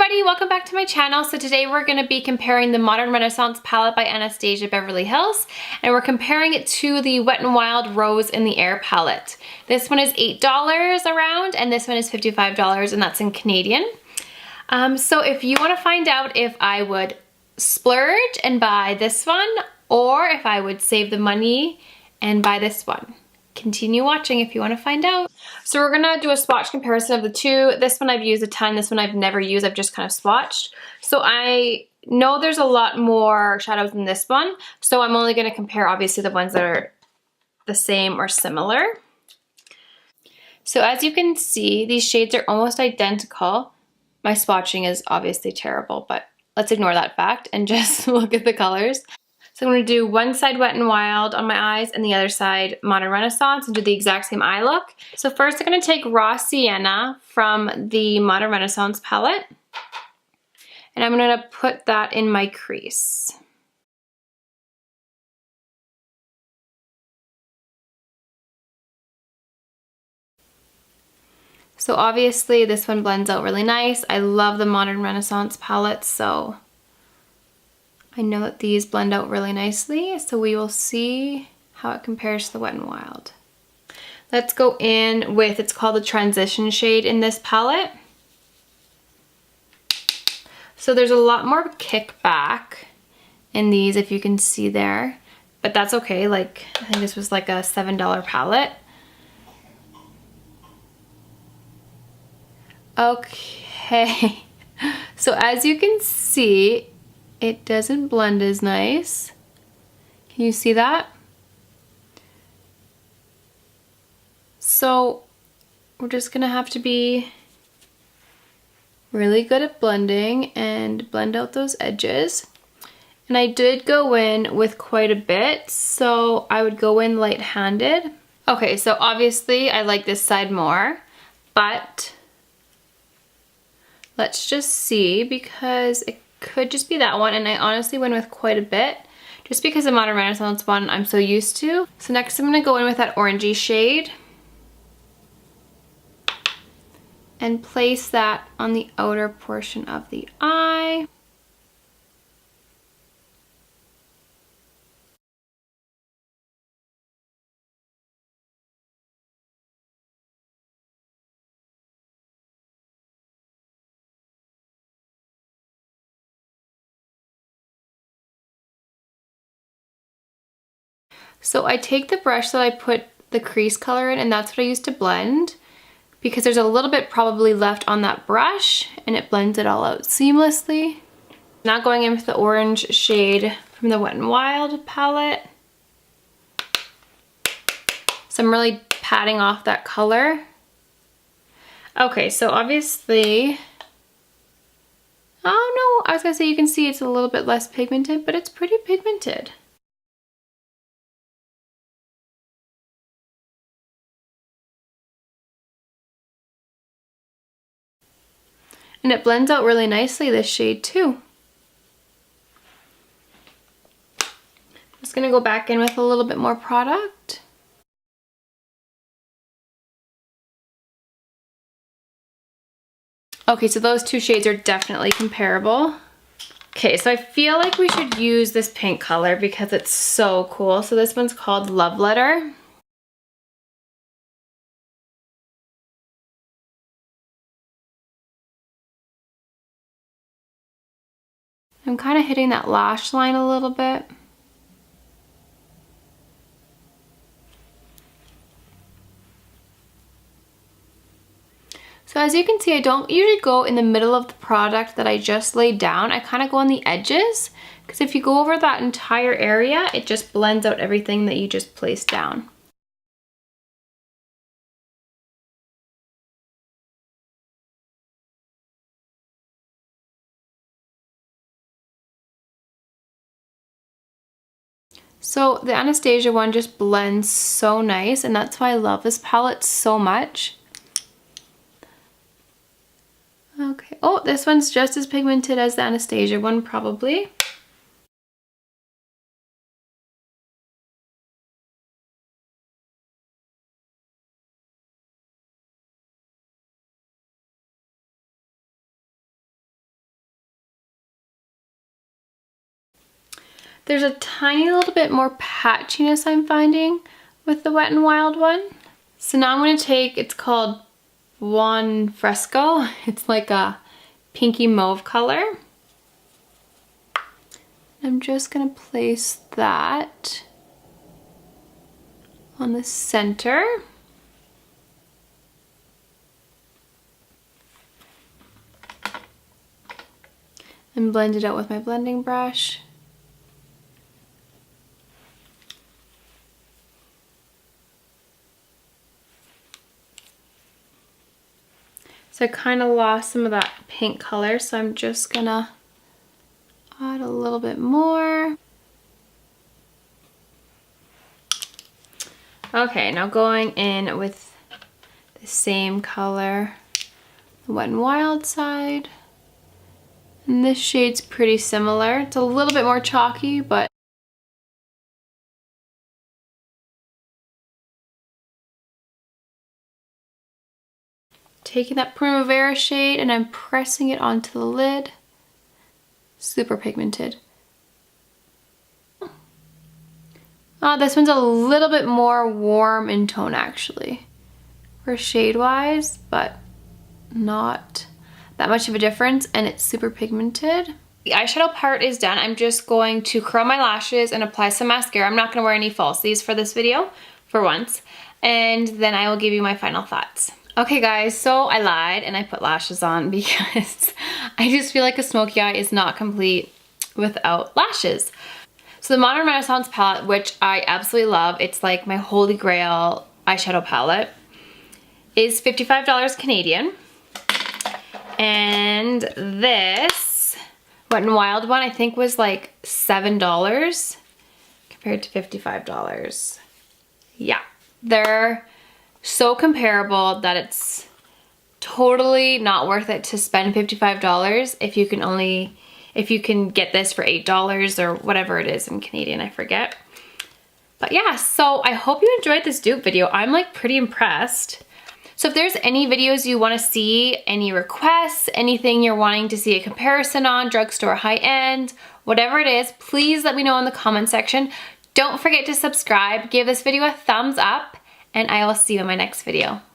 everybody, welcome back to my channel. So today we're going to be comparing the Modern Renaissance palette by Anastasia Beverly Hills, and we're comparing it to the Wet n Wild Rose in the Air palette. This one is $8 around, and this one is $55, and that's in Canadian. So if you want to find out if I would splurge and buy this one, or if I would save the money and buy this one, continue watching if you want to find out. So we're gonna do a swatch comparison of the two. This one I've used a ton, this one I've never used, I've just kind of swatched. So I know there's a lot more shadows in this one, so I'm only gonna compare obviously the ones that are the same or similar. So as you can see, these shades are almost identical. My swatching is obviously terrible, but let's ignore that fact and just look at the colors. So I'm going to do one side Wet n Wild on my eyes and the other side Modern Renaissance and do the exact same eye look. So first I'm going to take Raw Sienna from the Modern Renaissance palette, and I'm going to put that in my crease. So obviously this one blends out really nice. I love the Modern Renaissance palette, so I know that these blend out really nicely, so we will see how it compares to the Wet n Wild. Let's go in with, it's called the Transition shade in this palette. So there's a lot more kickback in these, if you can see there, but that's okay. Like, I think this was like a $7 palette. Okay, so as you can see, it doesn't blend as nice. Can you see that? So we're just gonna have to be really good at blending and blend out those edges. And I did go in with quite a bit, so I would go in light-handed. Okay, so obviously I like this side more, but let's just see, because it could just be that one, and I honestly went with quite a bit just because the Modern Renaissance one I'm so used to. So next I'm going to go in with that orangey shade and place that on the outer portion of the eye. So I take the brush that I put the crease color in, and that's what I use to blend, because there's a little bit probably left on that brush and it blends it all out seamlessly. Now going in with the orange shade from the Wet n Wild palette. So I'm really patting off that color. Okay, so obviously, oh no, I was gonna say you can see it's a little bit less pigmented, but it's pretty pigmented. And it blends out really nicely, this shade too. I'm just gonna go back in with a little bit more product. Okay, so those two shades are definitely comparable. Okay, so I feel like we should use this pink color because it's so cool. So this one's called Love Letter. I'm kind of hitting that lash line a little bit. So as you can see, I don't usually go in the middle of the product that I just laid down. I kind of go on the edges, because if you go over that entire area, it just blends out everything that you just placed down. So the Anastasia one just blends so nice, and that's why I love this palette so much. Okay, oh, this one's just as pigmented as the Anastasia one, probably. There's a tiny little bit more patchiness I'm finding with the Wet n Wild one. So now I'm gonna take, it's called Buon Fresco. It's like a pinky mauve color. I'm just gonna place that on the center. And blend it out with my blending brush. So I kind of lost some of that pink color, so I'm just gonna add a little bit more. Okay, now going in with the same color, the Wet n Wild side. And this shade's pretty similar. It's a little bit more chalky, but taking that Primavera shade and I'm pressing it onto the lid. Super pigmented. This one's a little bit more warm in tone actually, for shade-wise, but not that much of a difference, and it's super pigmented. The eyeshadow part is done. I'm just going to curl my lashes and apply some mascara. I'm not gonna wear any falsies for this video, for once, and then I will give you my final thoughts. Okay guys, so I lied and I put lashes on because I just feel like a smoky eye is not complete without lashes. So the Modern Renaissance palette, which I absolutely love, it's like my holy grail eyeshadow palette, is $55 Canadian. And this Wet n Wild one I think was like $7 compared to $55. Yeah, they're so comparable that it's totally not worth it to spend $55 if you can get this for $8 or whatever it is in Canadian, I forget. But yeah, so I hope you enjoyed this dupe video. I'm like pretty impressed. So if there's any videos you want to see, any requests, anything you're wanting to see a comparison on, drugstore, high-end, whatever it is, please let me know in the comment section. Don't forget to subscribe, give this video a thumbs up, and I will see you in my next video.